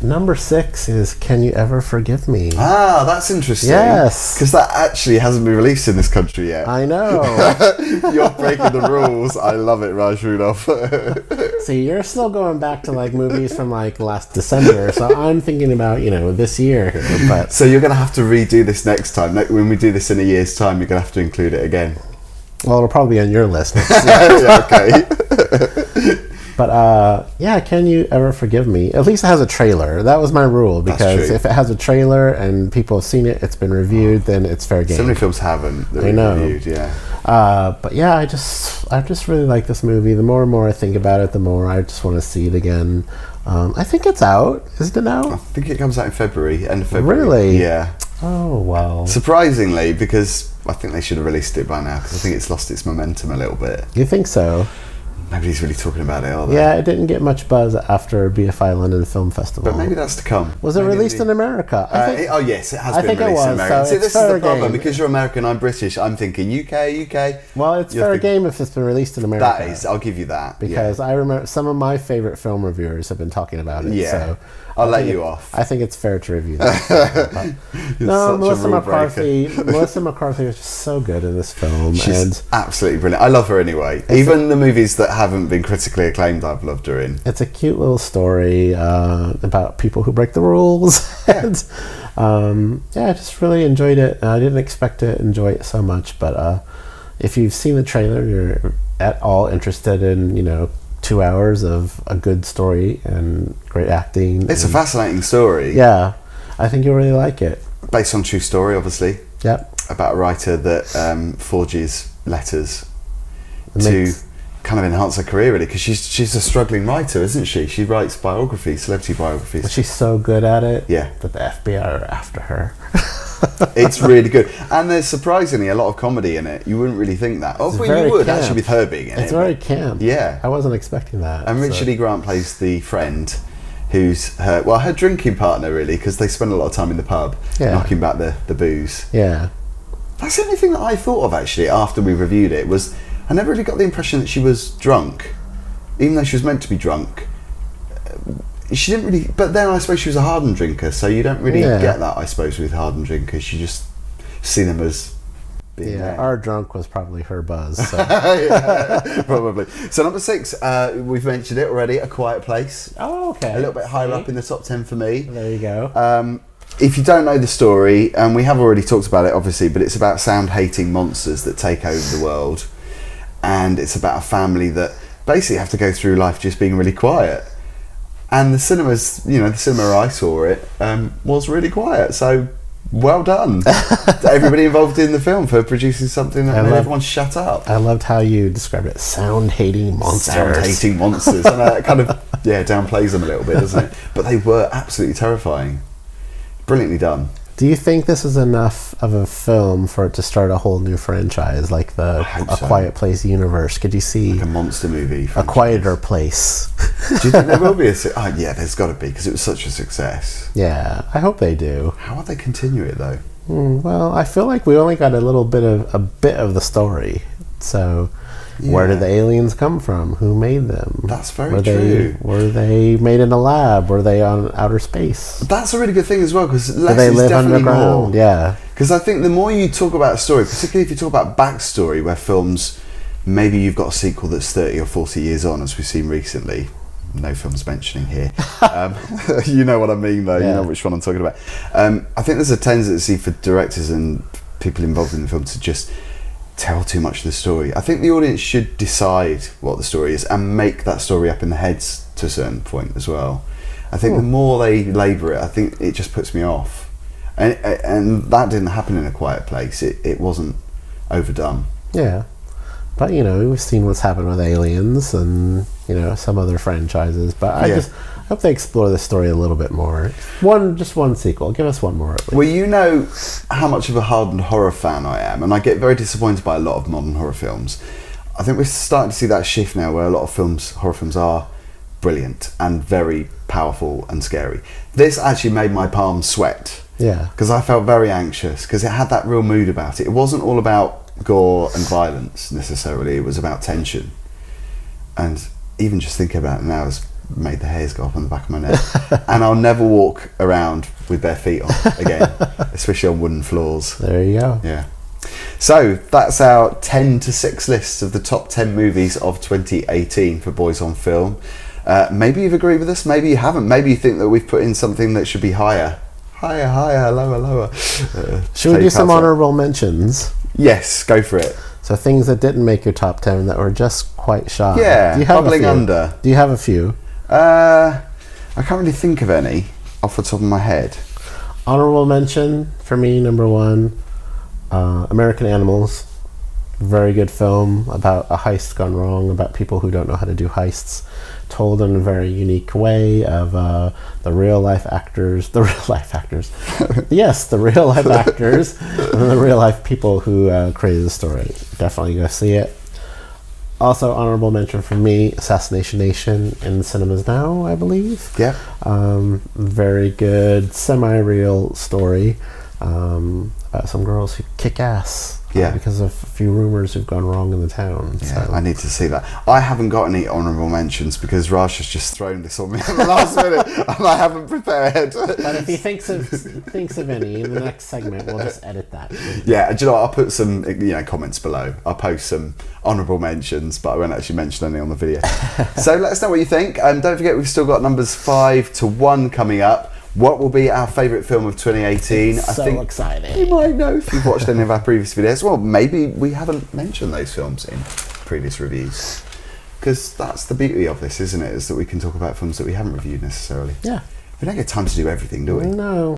Number 6 is Can You Ever Forgive Me? Ah, that's interesting. Yes. Because that actually hasn't been released in this country yet. I know. You're breaking the rules. I love it, Raj Rudolph. See, you're still going back to like movies from like last December, so I'm thinking about, this year here. But So you're going to have to redo this next time. When we do this in a year's time, you're going to have to include it again. Well, it'll probably be on your list. Yeah, okay. But Can You Ever Forgive Me? At least it has a trailer. That was my rule, because if it has a trailer and people have seen it, it's been reviewed, then it's fair game. So many films haven't. I know. Reviewed, yeah. But yeah, I just really like this movie. The more and more I think about it, the more I just want to see it again. I think it's out. Isn't it out? I think it comes out in February, end of February. Really? Yeah. Oh, wow. Surprisingly, because I think they should have released it by now, because I think it's lost its momentum a little bit. You think so? Nobody's really talking about it, are they? Yeah, it didn't get much buzz after BFI London Film Festival. But maybe that's to come. Was it released in America? Yes, it has been released in America. So See, this is the problem. game. Because you're American, I'm British, I'm thinking UK. Well, it's fair game if it's been released in America. That is, I'll give you that. Because I remember some of my favorite film reviewers have been talking about it. Yeah. So I'll let you off. I think it's fair to review that. No, Melissa McCarthy is just so good in this film. She's absolutely brilliant. I love her anyway. Even the movies that haven't been critically acclaimed, I've loved her in. It's a cute little story about people who break the rules. And I just really enjoyed it. I didn't expect to enjoy it so much, but if you've seen the trailer, you're at all interested in 2 hours of a good story and great acting. It's a fascinating story. Yeah, I think you'll really like it. Based on true story, obviously. Yep. About a writer that forges letters to kind of enhance her career, really, because she's a struggling writer, isn't she? She writes biographies, celebrity biographies. But she's so good at it. Yeah. That the FBI are after her. It's really good, and there's surprisingly a lot of comedy in it. You wouldn't really think that. You would, camp. actually, with her being in it. It's very camp. Yeah, I wasn't expecting that. And Richard E. Grant plays the friend, who's her drinking partner, really, because they spend a lot of time in the pub, knocking back the booze. Yeah, that's the only thing that I thought of actually after we reviewed it. Was I never really got the impression that she was drunk, even though she was meant to be drunk. She didn't really, but then I suppose she was a hardened drinker, so you don't really get that, I suppose, with hardened drinkers. You just see them as being there. Our drunk was probably her buzz. So. Yeah, probably. So number 6, we've mentioned it already, A Quiet Place. Oh, okay. A little bit higher up in the top 10 for me. There you go. If you don't know the story, and we have already talked about it, obviously, but it's about sound-hating monsters that take over the world, and it's about a family that basically have to go through life just being really quiet. And the cinemas, the cinema I saw it, was really quiet. So, well done to everybody involved in the film for producing something that made everyone shut up. I loved how you described it. Sound-hating monsters. Sound-hating monsters. And it kind of, downplays them a little bit, doesn't it? But they were absolutely terrifying. Brilliantly done. Do you think this is enough of a film for it to start a whole new franchise, like A Quiet Place universe? Could you see like a monster movie? A Quieter Place? Do you think there will be there's got to be, because it was such a success. Yeah, I hope they do. How will they continue it though? Well, I feel like we only got a bit of the story. So, where did the aliens come from? Who made them? That's very true. Were they made in a lab? Were they on outer space? That's a really good thing as well, because less is definitely more. Yeah. Because I think the more you talk about a story, particularly if you talk about backstory, where films, maybe you've got a sequel that's 30 or 40 years on, as we've seen recently. No films mentioning here. You know what I mean, though. Yeah. You know which one I'm talking about. I think there's a tendency for directors and people involved in the film to just tell too much of the story. I think the audience should decide what the story is and make that story up in their heads to a certain point as well. I think the more they labour it, I think it just puts me off. And that didn't happen in A Quiet Place. It wasn't overdone. Yeah. But, we've seen what's happened with Aliens and, some other franchises. But I just hope they explore the story a little bit more. Just one sequel. Give us one more. Well, you know how much of a hardened horror fan I am, and I get very disappointed by a lot of modern horror films. I think we're starting to see that shift now, where a lot of horror films are brilliant and very powerful and scary. This actually made my palms sweat. Yeah. Because I felt very anxious, because it had that real mood about it. It wasn't all about gore and violence necessarily, it was about tension. And even just thinking about it now, as made the hairs go up on the back of my neck. And I'll never walk around with bare feet on again, especially on wooden floors. There you go. Yeah. So that's our 10 to 6 lists of the top 10 movies of 2018 for Boys on Film. Maybe you've agreed with us, maybe you haven't. Maybe you think that we've put in something that should be higher, lower. Should we do some honourable mentions? Yes, go for it. So things that didn't make your top 10 that were just quite shy. Yeah, bubbling under. Do you have a few? I can't really think of any off the top of my head. Honourable mention for me, number 1, American Animals. Very good film about a heist gone wrong, about people who don't know how to do heists, told in a very unique way of the real life actors yes, the real life actors and the real life people who created the story. Definitely go see it. Also, honorable mention for me, Assassination Nation in cinemas now, I believe. Yeah. Very good semi-real story about some girls who kick ass. Yeah. Because of a few rumours who've gone wrong in the town. Yeah, So. I need to see that. I haven't got any honourable mentions because Raj has just thrown this on me at the last minute and I haven't prepared. But if he thinks of any in the next segment, we'll just edit that. Yeah, do you know what? I'll put some comments below. I'll post some honourable mentions, but I won't actually mention any on the video. So let us know what you think. Don't forget, we've still got numbers 5 to 1 coming up. What will be our favourite film of 2018? It's so exciting. You might know if you've watched any of our previous videos. Well, maybe we haven't mentioned those films in previous reviews. Because that's the beauty of this, isn't it? Is that we can talk about films that we haven't reviewed necessarily. Yeah. We don't get time to do everything, do we? No.